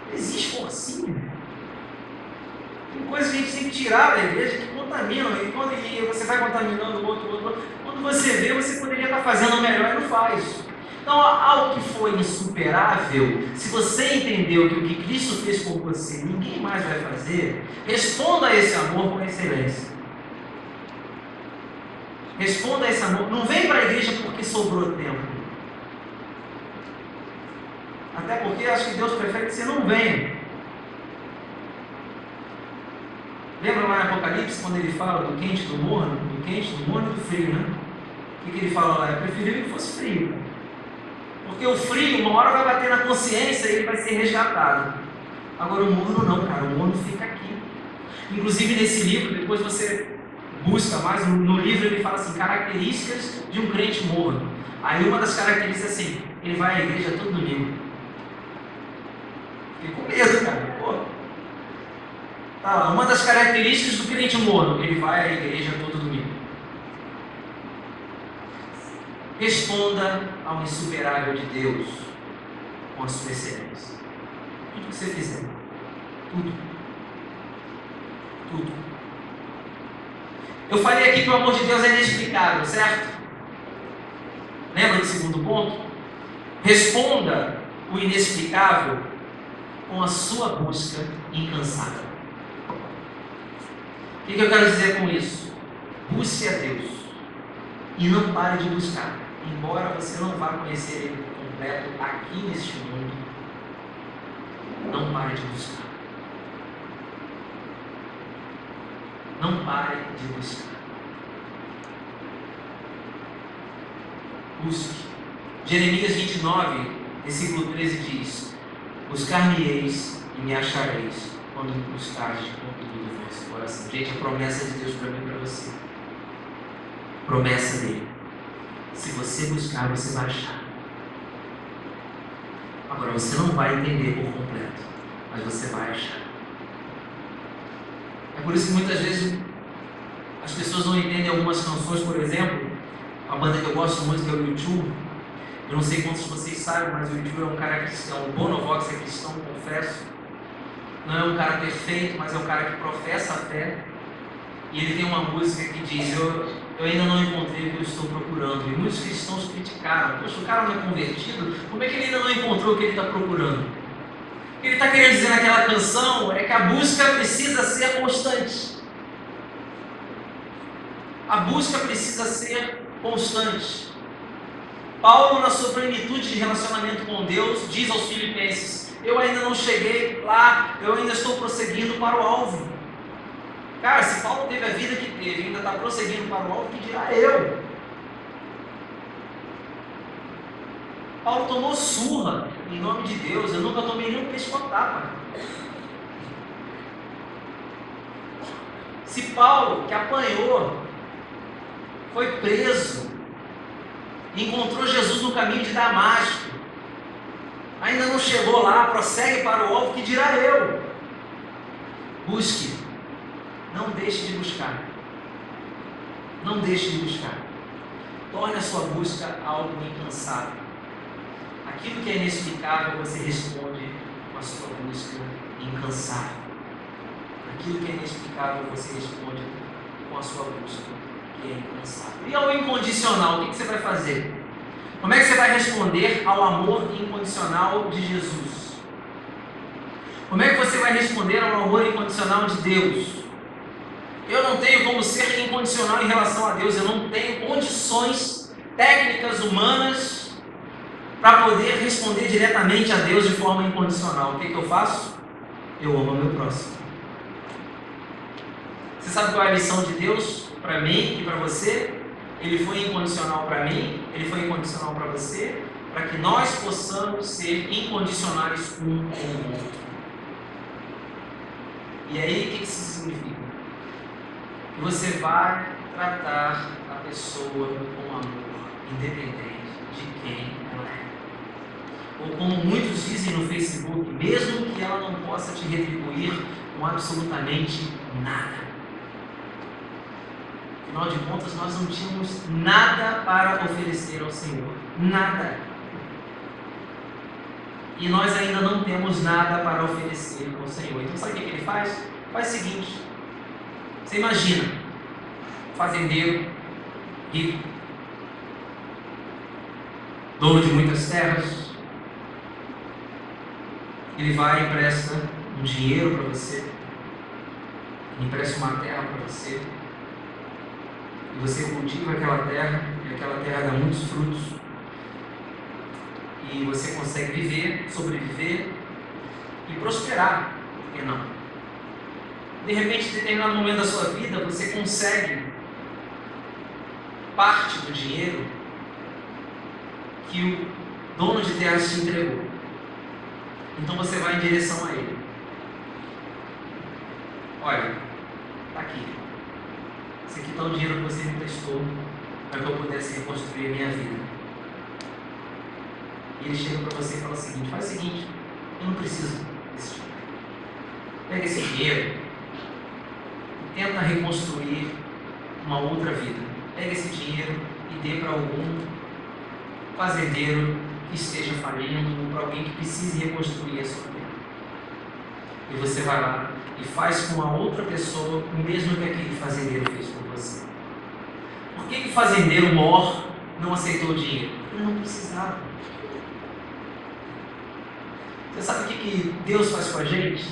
Não existe forcinha. Tem coisas que a gente tem que tirar da igreja que contaminam, e quando você vai contaminando o outro, quando você vê, você poderia estar fazendo o melhor e não faz. Então, algo que foi insuperável, se você entendeu que o que Cristo fez por você, ninguém mais vai fazer, responda a esse amor com excelência. Responda a esse amor. Não vem para a igreja porque sobrou tempo. Até porque acho que Deus prefere que você não venha. Lembra lá em Apocalipse, quando ele fala do quente, do morno? Do quente, do morno e do frio, né? O que ele fala lá? É preferível que fosse frio. Porque o frio, uma hora vai bater na consciência e ele vai ser resgatado. Agora o morno não, cara. O morno fica aqui. Inclusive nesse livro, depois você busca mais, no livro ele fala assim, características de um crente morno. Aí uma das características é assim, ele vai à igreja todo domingo. Fiquei com medo, cara. Pô. Tá lá, uma das características do crente morno, ele vai à igreja todo domingo. Responda ao insuperável de Deus com a sua excelência. Tudo que você fizer. Tudo. Eu falei aqui que o amor de Deus é inexplicável, certo? Lembra do segundo ponto? Responda o inexplicável com a sua busca incansável. O que eu quero dizer com isso? Busque a Deus e não pare de buscar. Embora você não vá conhecer Ele por completo aqui neste mundo, não pare de buscar. Não pare de buscar. Busque. Jeremias 29, versículo 13 diz: buscar-me-eis e me achareis quando me buscardes de todo o vosso coração. Gente, a promessa de Deus para mim e para você. Promessa dele. Se você buscar, você vai achar. Agora, você não vai entender por completo, mas você vai achar. É por isso que muitas vezes as pessoas não entendem algumas canções, por exemplo, uma banda que eu gosto muito, que é o U2. Eu não sei quantos de vocês sabem, mas o U2 é um cara cristão. O Bono Vox é cristão, confesso. Não é um cara perfeito, mas é um cara que professa a fé. E ele tem uma música que diz: eu ainda não encontrei o que eu estou procurando. E muitos cristãos criticaram: poxa, o cara não é convertido? Como é que ele ainda não encontrou o que ele está procurando? O que ele está querendo dizer naquela canção é que a busca precisa ser constante. A busca precisa ser constante. Paulo, na sua plenitude de relacionamento com Deus, diz aos Filipenses: eu ainda não cheguei lá, eu ainda estou prosseguindo para o alvo. Cara, se Paulo teve a vida que teve e ainda está prosseguindo para o alvo, que dirá eu? Paulo tomou surra, em nome de Deus. Eu nunca tomei nenhum pescotapa. Se Paulo, que apanhou, foi preso, encontrou Jesus no caminho de Damasco, ainda não chegou lá, prossegue para o alvo, que dirá eu? Busque. Não deixe de buscar. Não deixe de buscar. Torne a sua busca algo incansável. Aquilo que é inexplicável, você responde com a sua busca incansável. Aquilo que é inexplicável, você responde com a sua busca que é incansável. E ao incondicional, o que você vai fazer? Como é que você vai responder ao amor incondicional de Jesus? Como é que você vai responder ao amor incondicional de Deus? Eu não tenho como ser incondicional em relação a Deus. Eu não tenho condições técnicas humanas para poder responder diretamente a Deus de forma incondicional. O que eu faço? Eu amo o meu próximo. Você sabe qual é a missão de Deus para mim e para você? Ele foi incondicional para mim, ele foi incondicional para você, para que nós possamos ser incondicionais um com o outro. E aí, o que isso significa? Que você vai tratar a pessoa com amor, independente de quem ela é. Ou como muitos dizem no Facebook, mesmo que ela não possa te retribuir com absolutamente nada. Afinal de contas, nós não tínhamos nada para oferecer ao Senhor. Nada. E nós ainda não temos nada para oferecer ao Senhor. Então sabe o que ele faz? Faz o seguinte. Você imagina, fazendeiro, rico, dono de muitas terras. Ele vai e empresta um dinheiro para você. Ele empresta uma terra para você. E você cultiva aquela terra, e aquela terra dá muitos frutos. E você consegue viver, sobreviver e prosperar. Por que não? De repente, em determinado momento da sua vida, você consegue parte do dinheiro que o dono de terras te entregou. Então você vai em direção a ele. Olha, está aqui. Esse aqui está o dinheiro que você me emprestou para que eu pudesse reconstruir a minha vida. E ele chega para você e fala o seguinte: faz o seguinte, eu não preciso desse dinheiro. Pega esse dinheiro e tenta reconstruir uma outra vida. Pega esse dinheiro e dê para algum fazendeiro que esteja falindo, para alguém que precise reconstruir a sua vida. E você vai lá e faz com a outra pessoa o mesmo que aquele fazendeiro fez por você. Por que o fazendeiro mor não aceitou o dinheiro? Ele não precisava. Você sabe o que Deus faz com a gente?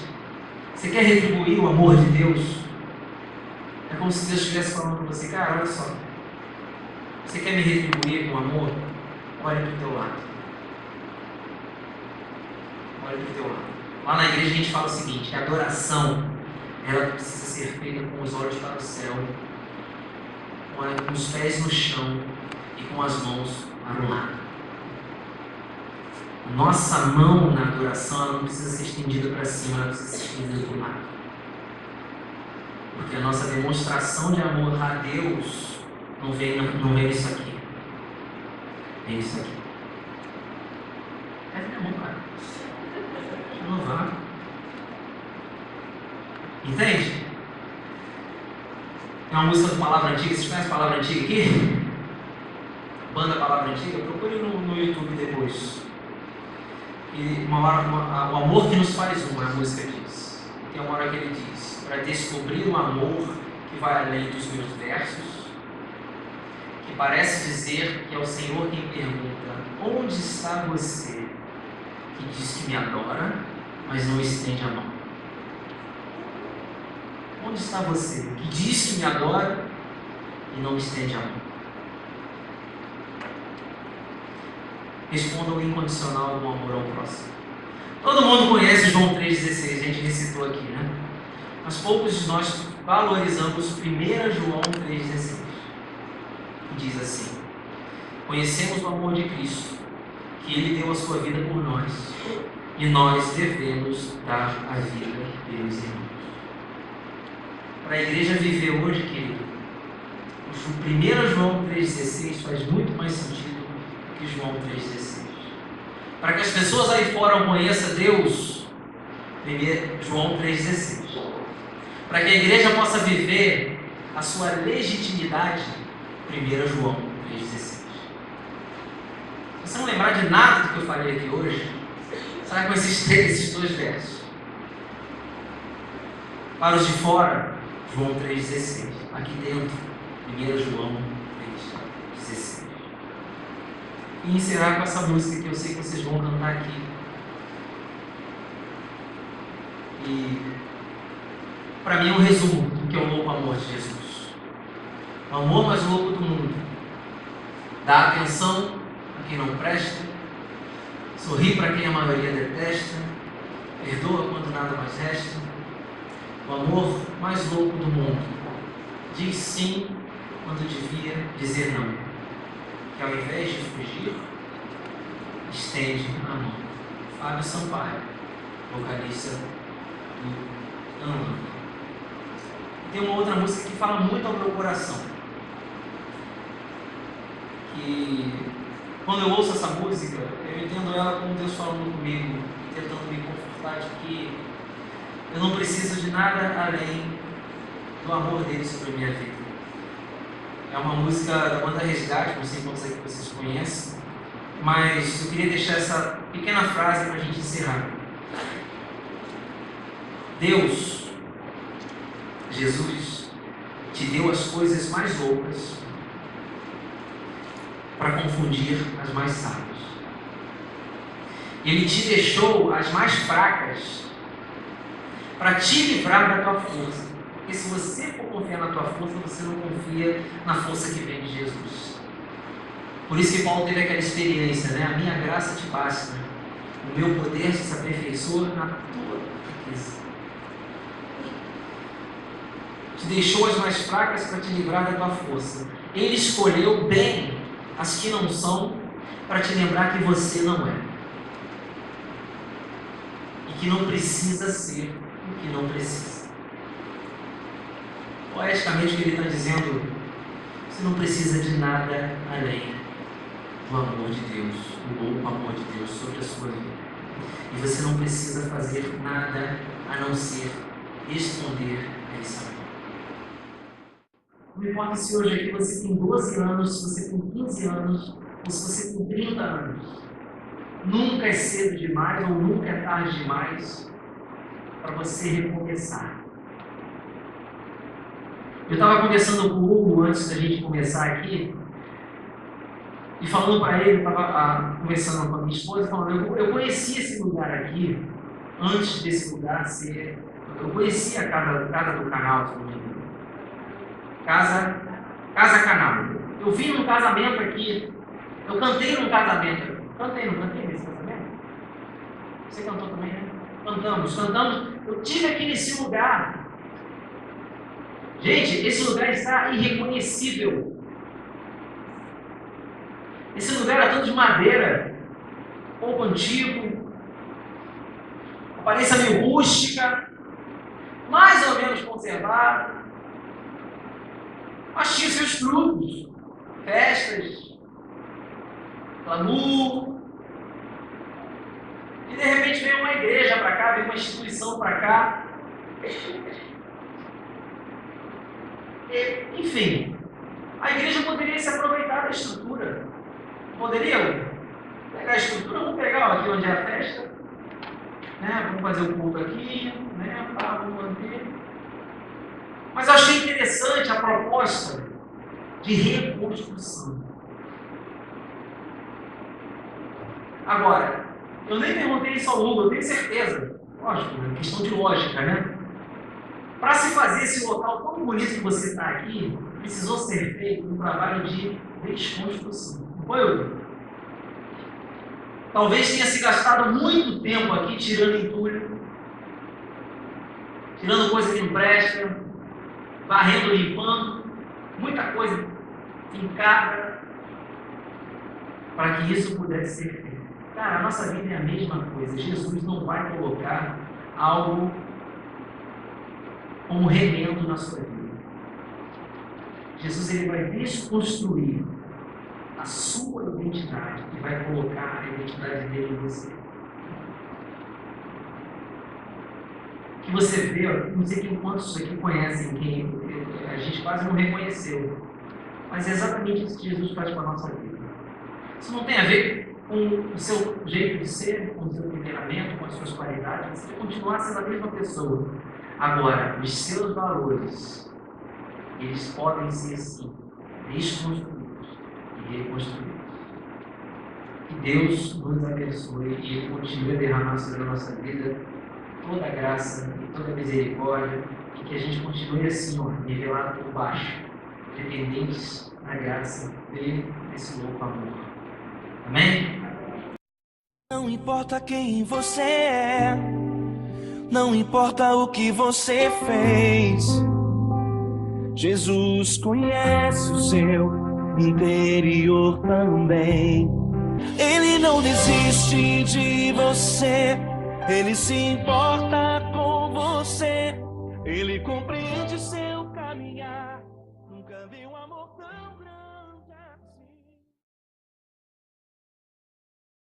Você quer retribuir o amor de Deus? É como se Deus estivesse falando para você: cara, olha só, você quer me retribuir com amor? Olha para o teu lado. Olha para o teu lado. Lá na igreja a gente fala o seguinte: a adoração, ela precisa ser feita com os olhos para o céu, com os pés no chão e com as mãos para o lado. Nossa mão na adoração, ela não precisa ser estendida para cima, ela precisa ser estendida para o lado. Porque a nossa demonstração de amor a Deus não vem isso aqui. Vem isso aqui. É minha mão, cara. Não vai. Entende? É uma música do Palavra Antiga. Vocês conhecem Palavra Antiga aqui? Banda Palavra Antiga? Procure no YouTube depois. E o amor que nos faz um, a música diz. Tem uma hora que ele diz: para descobrir um amor que vai além dos meus versos, que parece dizer que é o Senhor quem pergunta: onde está você que diz que me adora, mas não estende a mão? Onde está você que diz que me adora e não estende a mão? Responda o incondicional do amor ao próximo. Todo mundo conhece João 3,16, a gente recitou aqui, né? Mas poucos de nós valorizamos 1 João 3,16. Que diz assim: conhecemos o amor de Cristo, que Ele deu a sua vida por nós, e nós devemos dar a vida pelos irmãos. Para a igreja viver hoje, querido, o 1 João 3,16 faz muito mais sentido que João 3,16. Para que as pessoas aí fora conheçam Deus, João 3,16. Para que a igreja possa viver a sua legitimidade, 1 João 3,16. Se você não lembrar de nada do que eu falei aqui hoje, sai com esses dois versos. Para os de fora, João 3,16. Aqui dentro, 1 João 3,16. E encerrar com essa música que eu sei que vocês vão cantar aqui. E para mim é um resumo do que é o louco amor de Jesus. O amor mais louco do mundo. Dá atenção a quem não presta, sorri para quem a maioria detesta, perdoa quando nada mais resta. O amor mais louco do mundo diz sim quando devia dizer não, que ao invés de fugir, estende a mão. Fábio Sampaio, vocalista do Anla. Tem uma outra música que fala muito ao meu coração, que quando eu ouço essa música, eu entendo ela como Deus falando comigo, tentando me confortar de que eu não preciso de nada além do amor dele sobre a minha vida. É uma música da banda Resgate, não sei quantos aqui vocês conhecem, mas eu queria deixar essa pequena frase para a gente encerrar. Deus, Jesus, te deu as coisas mais loucas para confundir as mais sábias. Ele te deixou as mais fracas para te livrar da tua força. Porque se você for confiar na tua força, você não confia na força que vem de Jesus. Por isso que Paulo teve aquela experiência, né? A minha graça te basta, né? O meu poder se aperfeiçoa na tua fraqueza. Te deixou as mais fracas para te livrar da tua força. Ele escolheu bem as que não são para te lembrar que você não é. E que não precisa ser o que não precisa. Poeticamente, o que ele está dizendo, você não precisa de nada além do amor de Deus, do louco amor de Deus sobre a sua vida. E você não precisa fazer nada a não ser esconder esse amor. Não importa se hoje aqui você tem 12 anos, se você tem 15 anos, ou se você tem 30 anos. Nunca é cedo demais ou nunca é tarde demais para você recomeçar. Eu estava conversando com o Hugo antes da gente começar aqui, e falando para ele, estava conversando com a minha esposa, falando, eu conheci esse lugar aqui, antes desse lugar ser... Eu conheci a casa do canal, se não me engano. Casa Canal. Eu vim num casamento aqui, eu cantei num casamento. Não cantei nesse casamento? Você cantou também, né? Cantamos. Eu tive aqui nesse lugar. Gente, esse lugar está irreconhecível. Esse lugar era todo de madeira, pouco antigo, aparência meio rústica, mais ou menos conservado, mas tinha seus frutos, festas, glamour. E de repente veio uma igreja para cá, veio uma instituição para cá. Enfim, a igreja poderia se aproveitar da estrutura. Poderia pegar a estrutura, vamos pegar aqui onde é a festa, né? Vamos fazer o culto aqui, né? Vamos manter. Mas eu achei interessante a proposta de reconstrução. Agora, eu nem perguntei isso ao Hugo, eu tenho certeza. Lógico, é questão de lógica, né? Para se fazer esse local tão bonito que você está aqui, precisou ser feito um trabalho de desconstrução. Não foi, Hugo? Talvez tenha se gastado muito tempo aqui tirando entulho, tirando coisa que não presta, varrendo, limpando, muita coisa fincada, para que isso pudesse ser feito. Cara, a nossa vida é a mesma coisa. Jesus não vai colocar algo como remendo na sua vida. Jesus ele vai desconstruir a sua identidade e vai colocar a identidade dele em você. Que você vê, não sei quantos aqui conhecem, quem a gente quase não reconheceu, mas é exatamente isso que Jesus faz com a nossa vida. Isso não tem a ver com o seu jeito de ser, com o seu temperamento, com as suas qualidades. Você vai continuar sendo a mesma pessoa. Agora, os seus valores, eles podem ser sim desconstruídos e reconstruídos. Que Deus nos abençoe e continue a derramar sobre a nossa vida toda a graça e toda a misericórdia, e que a gente continue assim, ó, nivelado por baixo, dependentes da graça desse louco amor. Amém? Não importa quem você é, não importa o que você fez, Jesus conhece o seu interior também. Ele não desiste de você, Ele se importa com você, Ele compreende seu caminhar. Nunca vi um amor tão grande.